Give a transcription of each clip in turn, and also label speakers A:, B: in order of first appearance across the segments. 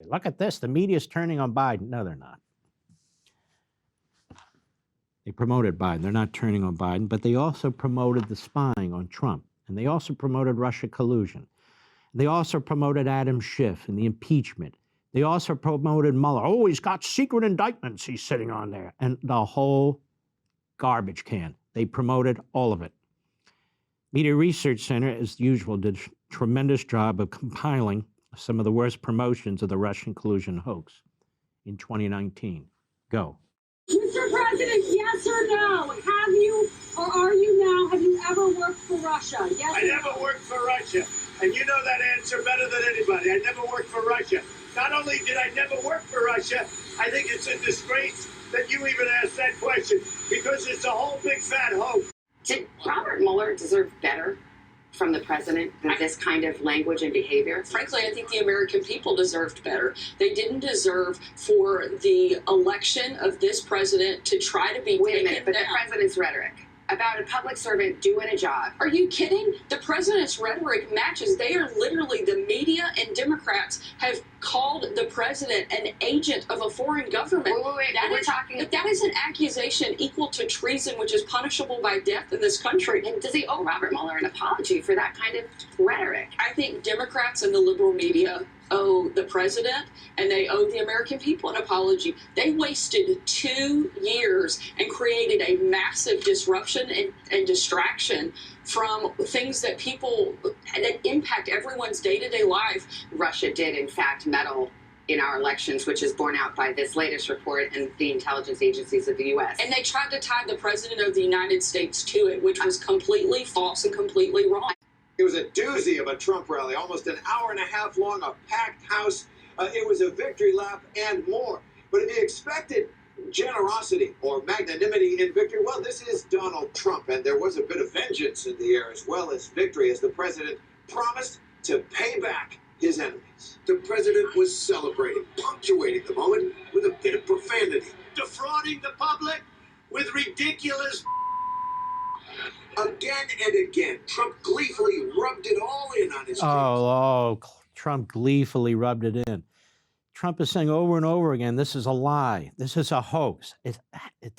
A: Look at this. The media's turning on Biden. No, they're not. They promoted Biden. They're not turning on Biden, but they also promoted the spying on Trump. And they also promoted Russia collusion. They also promoted Adam Schiff and the impeachment. They also promoted Mueller. Oh, he's got secret indictments he's sitting on there. And the whole garbage can. They promoted all of it. Media Research Center, as usual, did a tremendous job of compiling some of the worst promotions of the Russian collusion hoax in 2019. Go.
B: Mr. President, yes or no? Have you, or are you now, have you ever worked for Russia? Yes
C: I never worked for Russia. And you know that answer better than anybody. I never worked for Russia. Not only did I never work for Russia, I think it's a disgrace that you even asked that question, because it's a whole big fat hoax.
D: Did Robert Mueller deserve better from the president than this kind of language and behavior?
E: Frankly, I think the American people deserved better. They didn't deserve for the election of this president to try to be
D: Wait a minute, but
E: down.
D: the president's rhetoric about a public servant doing a job.
E: Are you kidding? The president's rhetoric matches. They are literally, the media and Democrats have called the president an agent of a foreign government.
D: Wait,
E: But that is an accusation equal to treason, which is punishable by death in this country.
D: And does he owe Robert Mueller an apology for that kind of rhetoric?
E: I think Democrats and the liberal media owe the president and they owe the American people an apology. They wasted 2 years and created a massive disruption and distraction from things that that impact everyone's day-to-day life.
D: Russia did, in fact, meddle in our elections, which is borne out by this latest report and the intelligence agencies of the U.S.
E: And they tried to tie the president of the United States to it, which was completely false and completely wrong.
F: It was a doozy of a Trump rally, almost an hour and a half long, a packed house. It was a victory lap and more. But if you expected generosity or magnanimity in victory, well, this is Donald Trump, and there was a bit of vengeance in the air as well as victory, as the president promised to pay back his enemies. The president was celebrating, punctuating the moment with a bit of profanity.
C: Defrauding the public with ridiculous.
F: Again and again, Trump gleefully rubbed it all in on his
A: Trump gleefully rubbed it in. Trump is saying over and over again, this is a lie. This is a hoax. It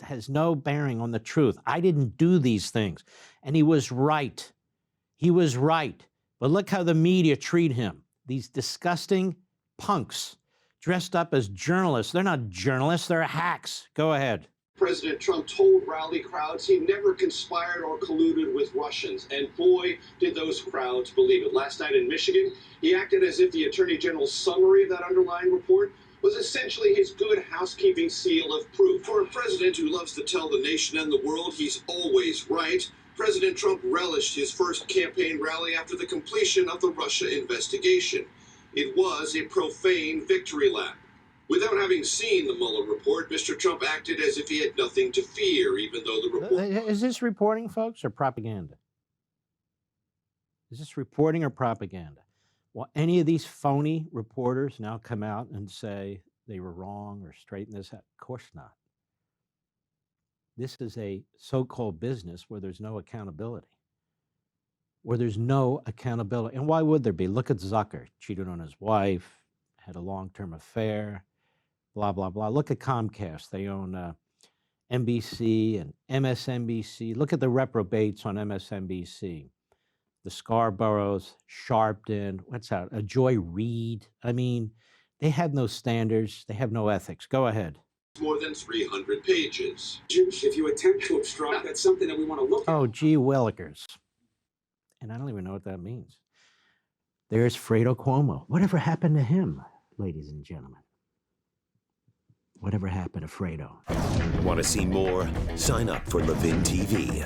A: has no bearing on the truth. I didn't do these things. And he was right. He was right. But look how the media treat him. These disgusting punks dressed up as journalists. They're not journalists, they're hacks. Go ahead.
F: President Trump told rally crowds he never conspired or colluded with Russians, and boy, did those crowds believe it. Last night in Michigan, he acted as if the Attorney General's summary of that underlying report was essentially his good housekeeping seal of proof. For a president who loves to tell the nation and the world he's always right, President Trump relished his first campaign rally after the completion of the Russia investigation. It was a profane victory lap. Without having seen the Mueller report, Mr. Trump acted as if he had nothing to fear, even though the report...
A: Is this reporting, folks, or propaganda? Is this reporting or propaganda? Will any of these phony reporters now come out and say they were wrong or straighten this out? Of course not. This is a so-called business where there's no accountability. And why would there be? Look at Zucker, cheated on his wife, had a long-term affair, blah, blah, blah. Look at Comcast. They own NBC and MSNBC. Look at the reprobates on MSNBC. The Scarboroughs, Sharpton, what's that? Joy Reid. I mean, they have no standards. They have no ethics. Go ahead.
F: More than 300 pages. If you attempt to obstruct, that's something that we want to look at.
A: Oh, gee willikers. And I don't even know what that means. There's Fredo Cuomo. Whatever happened to him, ladies and gentlemen? Whatever happened to Fredo?
G: Want to see more? Sign up for Levin TV.